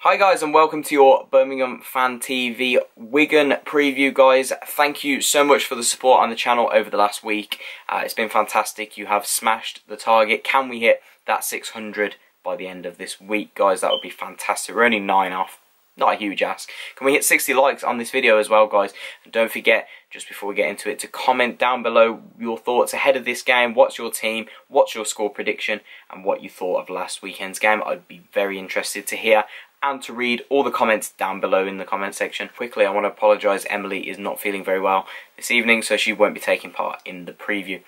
Hi guys, and welcome to your Birmingham Fan TV Wigan preview, guys. Thank you so much for the support on the channel over the last week. It's been fantastic. You have smashed the target. Can we hit that 600 by the end of this week, guys? That would be fantastic. We're only 9 off. Not a huge ask. Can we hit 60 likes on this video as well, guys? And don't forget, just before we get into it, to comment down below your thoughts ahead of this game. What's your team? What's your score prediction? And what you thought of last weekend's game. I'd be very interested to hear and to read all the comments down below in the comment section. Quickly, I want to apologise. Emily is not feeling very well this evening, so she won't be taking part in the preview.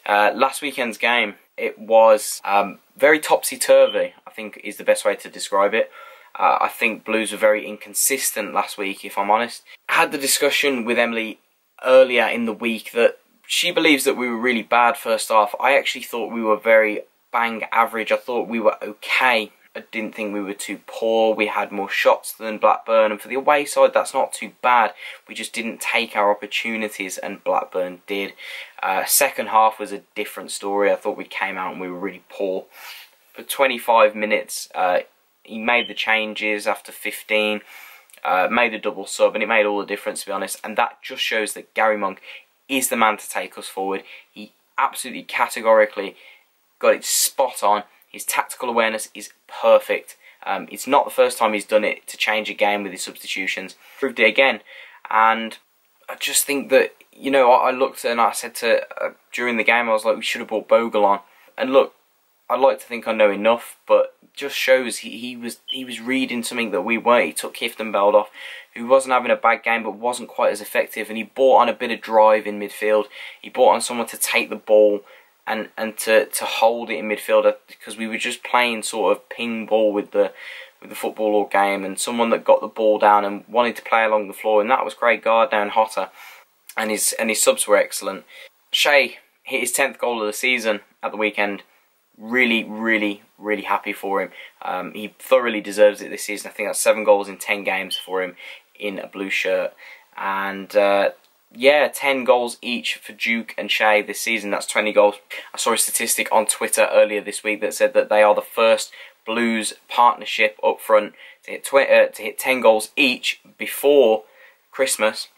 Last weekend's game, it was very topsy-turvy, I think is the best way to describe it. I think Blues were very inconsistent last week, if I'm honest. I had the discussion with Emily earlier in the week that she believes that we were really bad first half. I actually thought we were very bang average. I thought we were okay. I didn't think we were too poor. We had more shots than Blackburn, and for the away side, that's not too bad. We just didn't take our opportunities, and Blackburn did. Second half was a different story. I thought we came out and we were really poor. For 25 minutes, he made the changes after 15, made a double sub, and it made all the difference, to be honest. And that just shows that Gary Monk is the man to take us forward. He absolutely categorically got it spot on. His tactical awareness is perfect. It's not the first time he's done it to change a game with his substitutions. Proved it again. And I just think that, you know, I looked and I said to, during the game, I was like, we should have brought Bogle on. And look, I'd like to think I know enough, but just shows he was reading something that we weren't. He took Kieftenbeld off, who wasn't having a bad game, but wasn't quite as effective. And he brought on a bit of drive in midfield. He brought on someone to take the ball and to hold it in midfield, because we were just playing sort of ping ball with the football all game, and someone that got the ball down and wanted to play along the floor, and that was Craig Gardner and Jota, and his subs were excellent. Shea hit his 10th goal of the season at the weekend. Really happy for him. He thoroughly deserves it this season. I think that's 7 goals in 10 games for him in a blue shirt, and yeah, 10 goals each for Duke and Shea this season. That's 20 goals. I saw a statistic on Twitter earlier this week that said that they are the first Blues partnership up front to hit 10 goals each before Christmas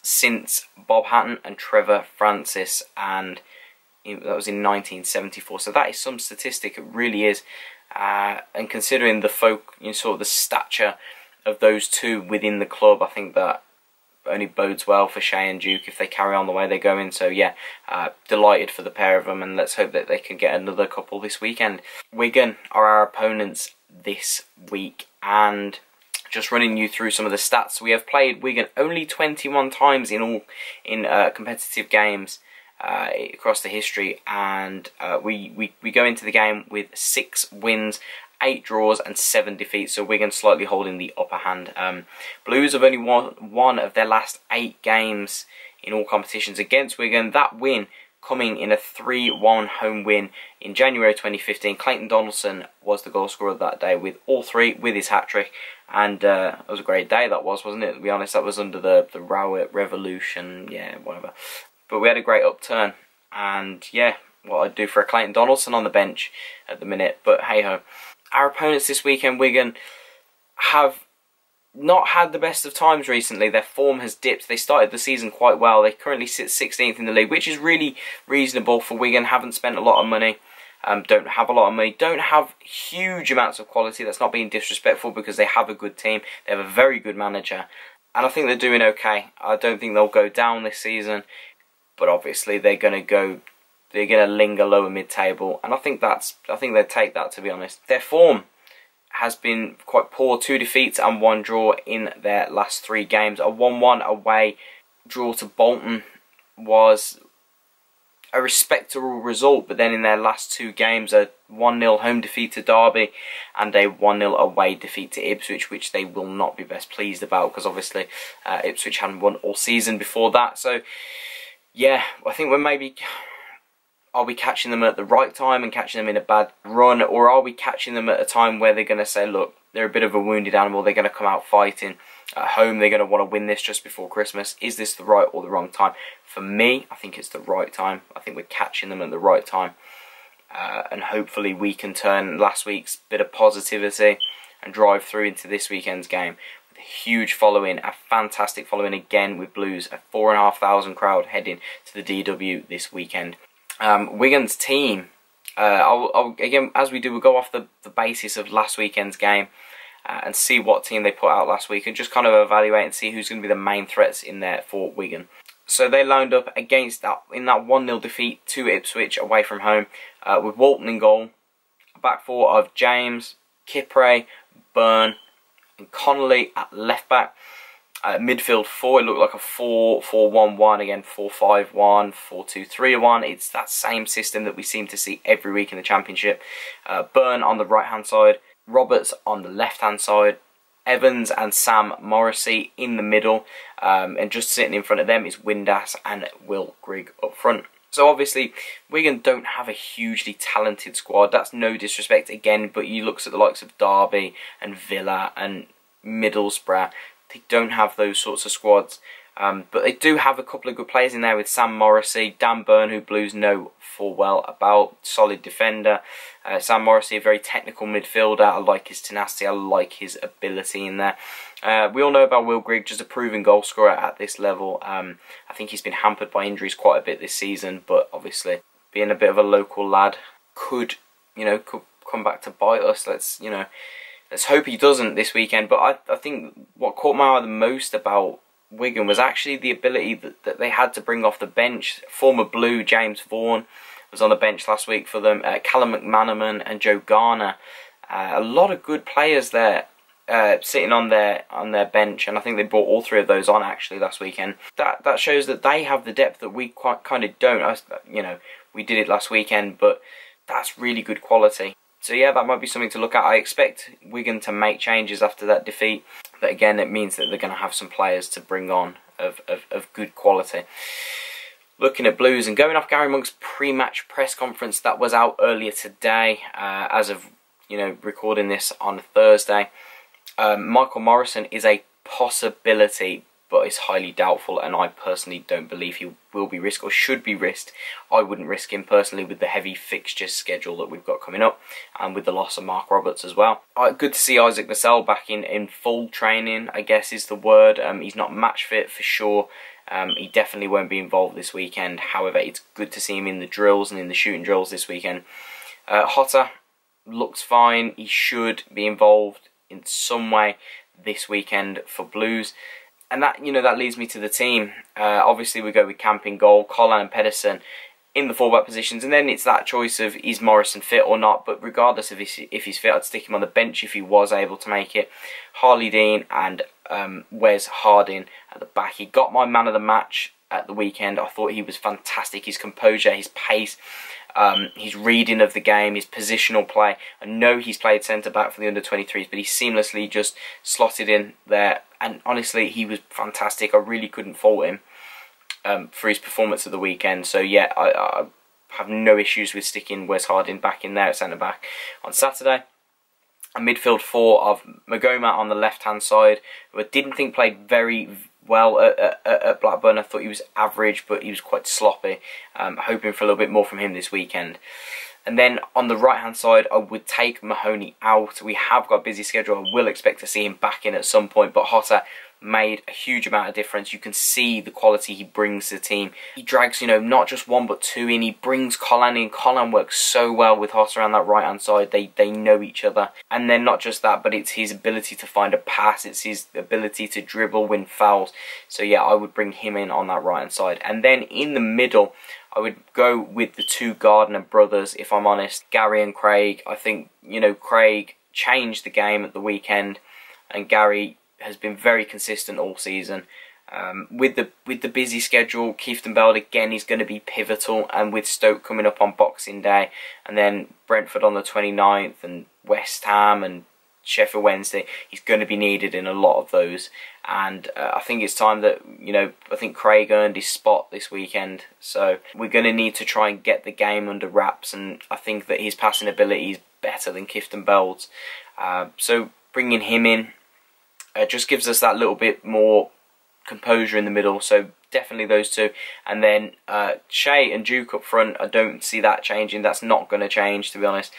since Bob Hatton and Trevor Francis, and that was in 1974. So that is some statistic. It really is. And considering sort of the stature of those two within the club, I think that only bodes well for Shea and Duke if they carry on the way they're going. So yeah, delighted for the pair of them, and let's hope that they can get another couple this weekend. Wigan are our opponents this week, and just running you through some of the stats. We have played Wigan only 21 times in competitive games across the history, and we go into the game with 6 wins, 8 draws and 7 defeats, so Wigan slightly holding the upper hand. Blues have only won 1 of their last 8 games in all competitions against Wigan. That win coming in a 3-1 home win in January 2015. Clayton Donaldson was the goal scorer that day with all 3, with his hat-trick. And it was a great day, that was, wasn't it? To be honest, that was under the Rowett Revolution, yeah, whatever. But we had a great upturn, and yeah, what I'd do for a Clayton Donaldson on the bench at the minute, but hey-ho. Our opponents this weekend, Wigan, have not had the best of times recently. Their form has dipped. They started the season quite well. They currently sit 16th in the league, which is really reasonable for Wigan. Haven't spent a lot of money. Don't have a lot of money. Don't have huge amounts of quality. That's not being disrespectful, because they have a good team. They have a very good manager. And I think they're doing okay. I don't think they'll go down this season. But obviously they're going to linger lower mid-table, and I think they'll take that, to be honest. Their form has been quite poor. 2 defeats and 1 draw in their last 3 games. A 1-1 away draw to Bolton was a respectable result, but then in their last 2 games, a 1-0 home defeat to Derby and a 1-0 away defeat to Ipswich, which they will not be best pleased about, because obviously Ipswich hadn't won all season before that. So yeah, I think are we catching them at the right time and catching them in a bad run, or are we catching them at a time where they're going to say, look, they're a bit of a wounded animal, they're going to come out fighting at home, they're going to want to win this just before Christmas? Is this the right or the wrong time? For me, I think it's the right time. I think we're catching them at the right time, and hopefully we can turn last week's bit of positivity and drive through into this weekend's game. With a huge following, a fantastic following again with Blues, a 4,500 crowd heading to the DW this weekend. Wigan's team, again, as we do, we'll go off the basis of last weekend's game and see what team they put out last week and just kind of evaluate and see who's going to be the main threats in there for Wigan. So they lined up against that in that 1-0 defeat to Ipswich away from home with Walton in goal, a back four of James, Kipre, Byrne and Connolly at left back. Midfield four, it looked like a 4-4-1-1, again 4-5-1, 4-2-3-1. It's that same system that we seem to see every week in the Championship. Byrne on the right hand side, Roberts on the left hand side, Evans and Sam Morrissey in the middle, and just sitting in front of them is Windass and Will Grigg up front. So obviously Wigan don't have a hugely talented squad. That's no disrespect again, but you look at the likes of Derby and Villa and Middlesbrough. They don't have those sorts of squads, but they do have a couple of good players in there with Sam Morrissey, Dan Byrne, who Blues know full well about, solid defender. Sam Morrissey, a very technical midfielder. I like his tenacity, I like his ability in there. We all know about Will Grigg, just a proven goal scorer at this level. I think he's been hampered by injuries quite a bit this season, but obviously being a bit of a local lad could come back to bite us. Let's hope he doesn't this weekend. But I think what caught my eye the most about Wigan was actually the ability that they had to bring off the bench. Former Blue James Vaughan was on the bench last week for them. Callum McManaman and Joe Garner. A lot of good players there sitting on their bench, and I think they brought all three of those on actually last weekend. That shows that they have the depth that we kind of don't. We did it last weekend, but that's really good quality. So yeah, that might be something to look at. I expect Wigan to make changes after that defeat, but again, it means that they're going to have some players to bring on of good quality. Looking at Blues and going off Gary Monk's pre-match press conference that was out earlier today, as of recording this on Thursday, Michael Morrison is a possibility, but it's highly doubtful, and I personally don't believe he will be risked or should be risked. I wouldn't risk him personally with the heavy fixture schedule that we've got coming up, and with the loss of Mark Roberts as well. Good to see Isaac Lascelles back in full training, I guess is the word. He's not match fit for sure. He definitely won't be involved this weekend. However, it's good to see him in the drills and in the shooting drills this weekend. Jota looks fine. He should be involved in some way this weekend for Blues. And that leads me to the team. Obviously, we go with Camp in goal, Collan and Pedersen in the fullback positions, and then it's that choice of is Morrison fit or not. But regardless of if he's fit, I'd stick him on the bench if he was able to make it. Harley Dean and Wes Harding at the back. He got my man of the match at the weekend. I thought he was fantastic. His composure, his pace, his reading of the game, his positional play. I know he's played centre back for the under-23s, but he seamlessly just slotted in there. And honestly, he was fantastic. I really couldn't fault him for his performance of the weekend. So yeah, I have no issues with sticking Wes Harding back in there at centre back on Saturday. A midfield four of Magoma on the left-hand side, who I didn't think played very well at Blackburn. I thought he was average, but he was quite sloppy. Hoping for a little bit more from him this weekend. And then on the right-hand side, I would take Mahoney out. We have got a busy schedule. I will expect to see him back in at some point, but Jota made a huge amount of difference. You can see the quality he brings to the team. He drags, not just one but two in. He brings Collan in. Collan works so well with Jota on that right-hand side. They know each other. And then not just that, but it's his ability to find a pass. It's his ability to dribble, win fouls. So yeah, I would bring him in on that right-hand side. And then in the middle, I would go with the two Gardner brothers, if I'm honest. Gary and Craig. I think, Craig changed the game at the weekend, and Gary has been very consistent all season. With the busy schedule, Keith Bell again is going to be pivotal, and with Stoke coming up on Boxing Day, and then Brentford on the 29th, and West Ham and Sheffield Wednesday, he's going to be needed in a lot of those. And I think it's time that, I think Craig earned his spot this weekend. So we're going to need to try and get the game under wraps, and I think that his passing ability is better than Kifton Bell's. So bringing him in just gives us that little bit more composure in the middle. So definitely those two. And then Shea and Duke up front, I don't see that changing. That's not going to change, to be honest.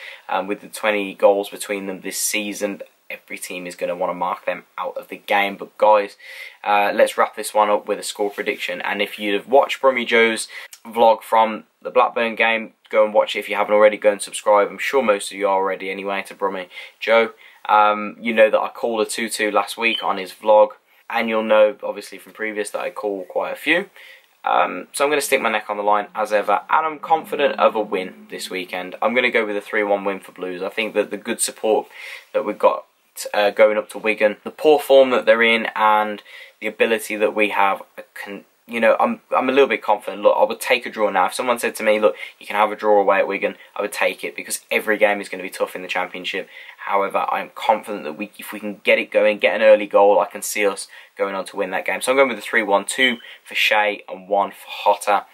With the 20 goals between them this season, every team is going to want to mark them out of the game. But guys, let's wrap this one up with a score prediction. And if you've watched Brummy Joe's vlog from the Blackburn game, go and watch it. If you haven't already, go and subscribe. I'm sure most of you are already anyway to Brummy Joe. You know that I called a 2-2 last week on his vlog, and you'll know obviously from previous that I call quite a few. So I'm going to stick my neck on the line as ever, and I'm confident of a win this weekend. I'm going to go with a 3-1 win for Blues. I think that the good support that we've got going up to Wigan, the poor form that they're in, and the ability that we have, you know, I'm a little bit confident. Look, I would take a draw now. If someone said to me, look, you can have a draw away at Wigan, I would take it, because every game is going to be tough in the Championship. However, I'm confident that if we can get it going, get an early goal, I can see us going on to win that game. So I'm going with the 3-1, 2 for Shea and 1 for Jota.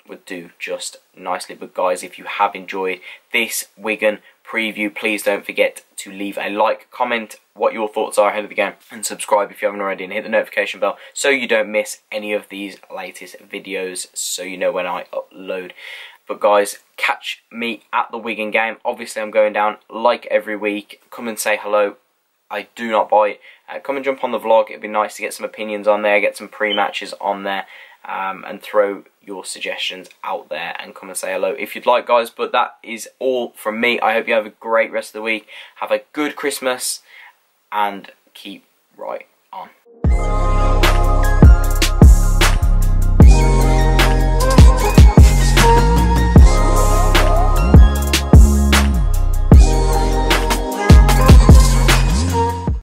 Would do just nicely. But guys, if you have enjoyed this Wigan preview, please don't forget to leave a like, comment what your thoughts are ahead of the game, and subscribe if you haven't already, and hit the notification bell so you don't miss any of these latest videos, so you know when I upload. But guys, catch me at the Wigan game. Obviously I'm going down like every week. Come and say hello. I do not bite. Come and jump on the vlog. It'd be nice to get some opinions on there, get some pre-matches on there, and throw your suggestions out there, and come and say hello if you'd like, guys. But that is all from me. I hope you have a great rest of the week. Have a good Christmas, and keep right on.